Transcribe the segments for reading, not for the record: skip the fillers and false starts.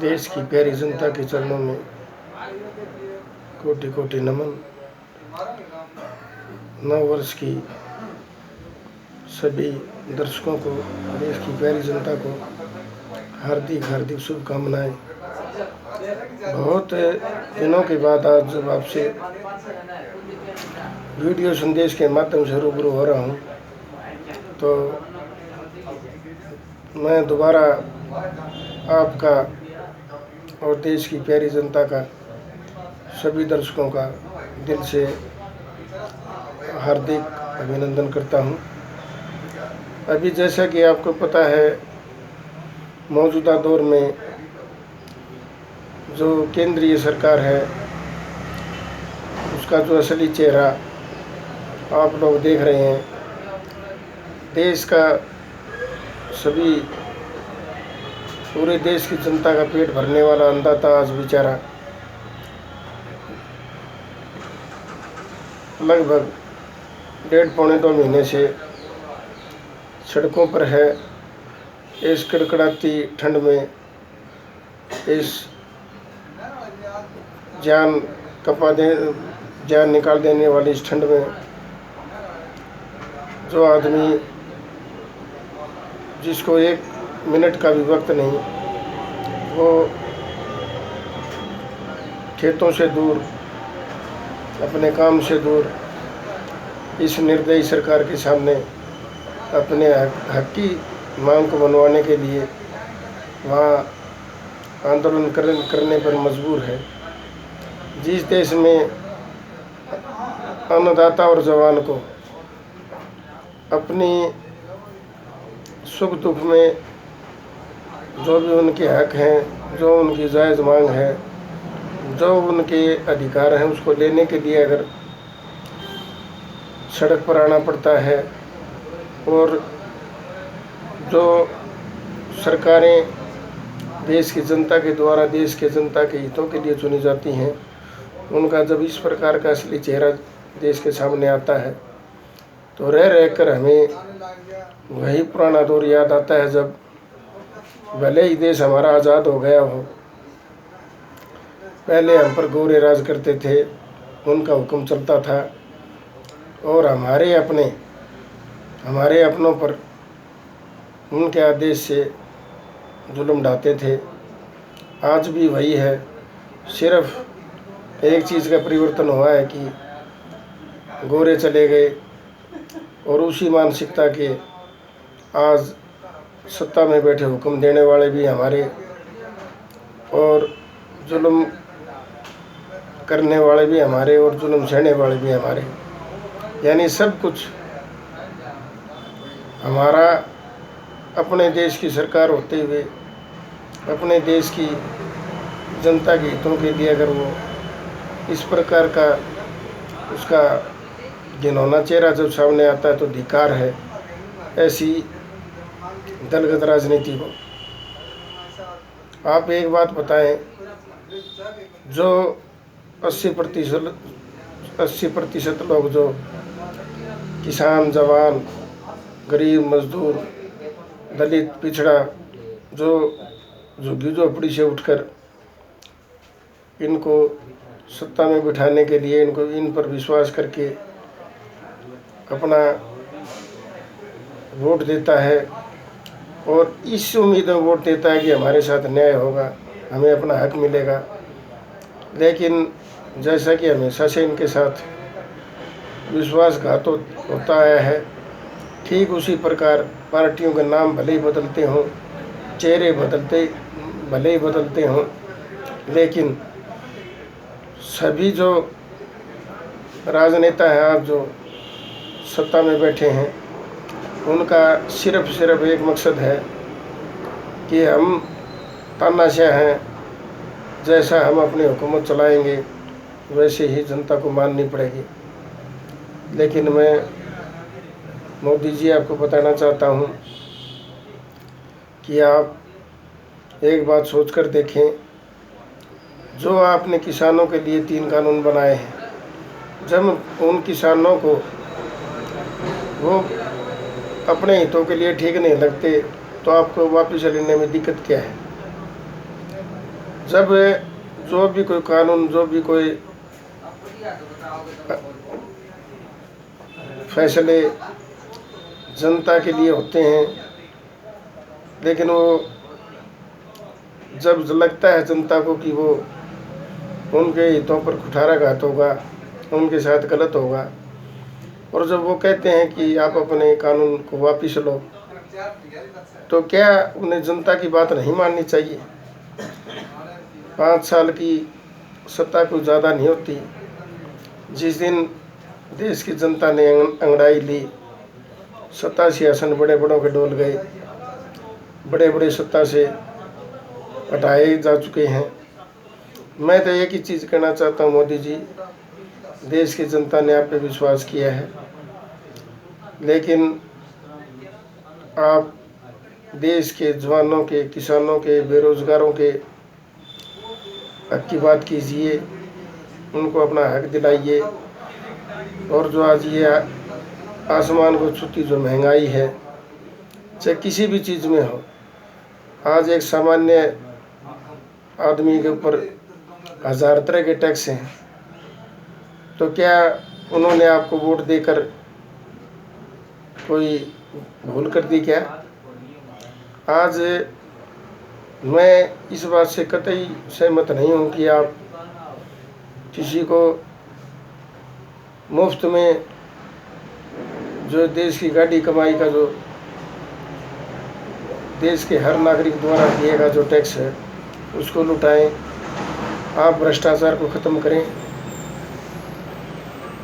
देश की प्यारी जनता के चरणों में कोटि कोटि नमन। नव वर्ष की सभी दर्शकों को, देश की प्यारी जनता को हार्दिक हार्दिक शुभकामनाएं। बहुत दिनों के बाद आज जब आपसे वीडियो संदेश के माध्यम से रूबरू हो रहा हूँ, तो मैं दोबारा आपका और देश की प्यारी जनता का, सभी दर्शकों का दिल से हार्दिक अभिनंदन करता हूं। अभी जैसा कि आपको पता है, मौजूदा दौर में जो केंद्रीय सरकार है, उसका जो असली चेहरा आप लोग देख रहे हैं। देश का सभी, पूरे देश की जनता का पेट भरने वाला अन्नदाता आज बेचारा लगभग 1.5-2 महीने से सड़कों पर है। इस कड़कड़ाती ठंड में, इस जान निकाल देने वाली इस ठंड में, जो आदमी जिसको 1 मिनट का भी वक्त नहीं, वो खेतों से दूर, अपने काम से दूर, इस निर्दयी सरकार के सामने अपने हक की मांग को मनवाने के लिए वहाँ आंदोलन करने पर मजबूर है। जिस देश में अन्नदाता और जवान को अपनी सुख दुख में जो भी उनके हक हैं, जो उनकी जायज़ मांग है, जो उनके अधिकार हैं, उसको लेने के लिए अगर सड़क पर आना पड़ता है, और जो सरकारें देश की जनता के द्वारा, देश के जनता के हितों के लिए चुनी जाती हैं, उनका जब इस प्रकार का असली चेहरा देश के सामने आता है, तो रह कर हमें वही पुराना दौर याद आता है, जब भले ही देश हमारा आज़ाद हो गया हो, पहले हम पर गोरे राज करते थे, उनका हुक्म चलता था, और हमारे अपनों पर उनके आदेश से जुल्म ढाते थे। आज भी वही है, सिर्फ एक चीज़ का परिवर्तन हुआ है कि गोरे चले गए, और उसी मानसिकता के आज सत्ता में बैठे हुक्म देने वाले भी हमारे, और जुल्म करने वाले भी हमारे, और जुल्म सहने वाले भी हमारे। यानी सब कुछ हमारा अपने देश की सरकार होते हुए, अपने देश की जनता के हितों के लिए अगर वो इस प्रकार का उसका घिनौना चेहरा जब सामने आता है, तो धिक्कार है ऐसी दलगत राजनीति को। आप एक बात बताएं, जो 80% लोग, जो किसान, जवान, गरीब, मजदूर, दलित, पिछड़ा, जो झुग्गी झोपड़ी से उठकर इनको सत्ता में बिठाने के लिए, इन पर विश्वास करके अपना वोट देता है, और इस उम्मीद में वोट देता है कि हमारे साथ न्याय होगा, हमें अपना हक मिलेगा। लेकिन जैसा कि हमेशा से इनके साथ विश्वासघात होता आया है, ठीक उसी प्रकार पार्टियों के नाम भले ही बदलते हों, चेहरे भले ही बदलते हों, लेकिन सभी जो राजनेता हैं आज जो सत्ता में बैठे हैं, उनका सिर्फ एक मकसद है कि हम तानाशाह हैं, जैसा हम अपनी हुकूमत चलाएंगे वैसे ही जनता को माननी पड़ेगी। लेकिन मैं मोदी जी आपको बताना चाहता हूं कि आप एक बात सोचकर देखें, जो आपने किसानों के लिए 3 कानून बनाए हैं, जब उन किसानों को वो अपने हितों के लिए ठीक नहीं लगते, तो आपको वापस लेने में दिक्कत क्या है? जब जो भी कोई कानून, जो भी कोई फैसले जनता के लिए होते हैं, लेकिन वो जब लगता है जनता को कि वो उनके हितों पर कुठाराघात होगा, उनके साथ गलत होगा, और जब वो कहते हैं कि आप अपने कानून को वापस लो, तो क्या उन्हें जनता की बात नहीं माननी चाहिए? 5 साल की सत्ता कोई ज़्यादा नहीं होती। जिस दिन देश की जनता ने अंगड़ाई ली, सत्ता सिंहासन बड़े बड़ों के डोल गए, बड़े बड़े सत्ता से हटाए जा चुके हैं। मैं तो एक ही चीज़ कहना चाहता हूँ, मोदी जी, देश की जनता ने आप पे विश्वास किया है, लेकिन आप देश के जवानों के, किसानों के, बेरोजगारों के हक की बात कीजिए, उनको अपना हक दिलाइए। और जो आज ये आसमान को छूती जो महंगाई है, चाहे किसी भी चीज़ में हो, आज एक सामान्य आदमी के ऊपर 1000 तरह के टैक्स हैं, तो क्या उन्होंने आपको वोट देकर कोई भूल कर दी क्या? आज मैं इस बात से कतई सहमत नहीं हूँ कि आप किसी को मुफ्त में जो देश की गाड़ी कमाई का, जो देश के हर नागरिक द्वारा दिएगा जो टैक्स है, उसको लुटाएं। आप भ्रष्टाचार को ख़त्म करें,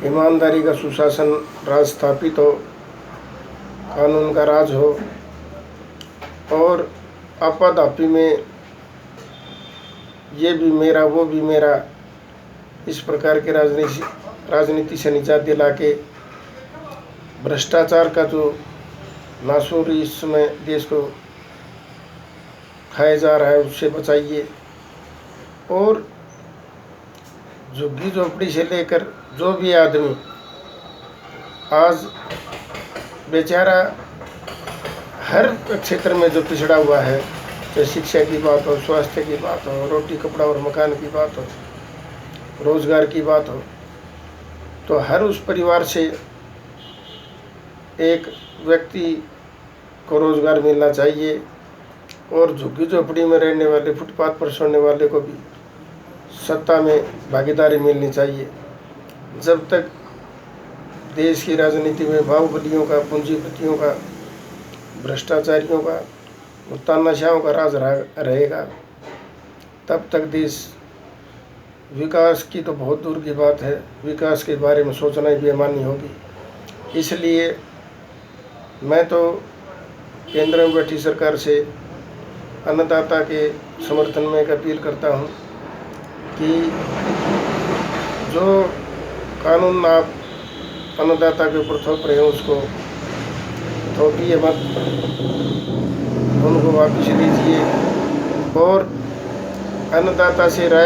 ईमानदारी का सुशासन राज स्थापित हो, कानून का राज हो, और आपाधापी में ये भी मेरा वो भी मेरा, इस प्रकार के राजनीति से निजात दिला के भ्रष्टाचार का जो नासूर इस समय देश को खाया जा रहा है, उससे बचाइए। और झुग्गी झोपड़ी से लेकर जो भी आदमी आज बेचारा हर क्षेत्र में जो पिछड़ा हुआ है, चाहे शिक्षा की बात हो, स्वास्थ्य की बात हो, रोटी कपड़ा और मकान की बात हो, रोजगार की बात हो, तो हर उस परिवार से एक व्यक्ति को रोजगार मिलना चाहिए। और झुग्गी झोपड़ी में रहने वाले, फुटपाथ पर सोने वाले को भी सत्ता में भागीदारी मिलनी चाहिए। जब तक देश की राजनीति में बाहुबलियों का, पूंजीपतियों का, भ्रष्टाचारियों का, तानाशाहों का राज रहेगा, तब तक देश, विकास की तो बहुत दूर की बात है, विकास के बारे में सोचना ही बेईमानी होगी। इसलिए मैं तो केंद्र में बैठी सरकार से अन्नदाता के समर्थन में एक अपील करता हूँ कि जो कानून आप अन्नदाता के ऊपर थोप रहे हो, उसको थोपिए मत, उनको वापस लीजिए। और अन्नदाता से राय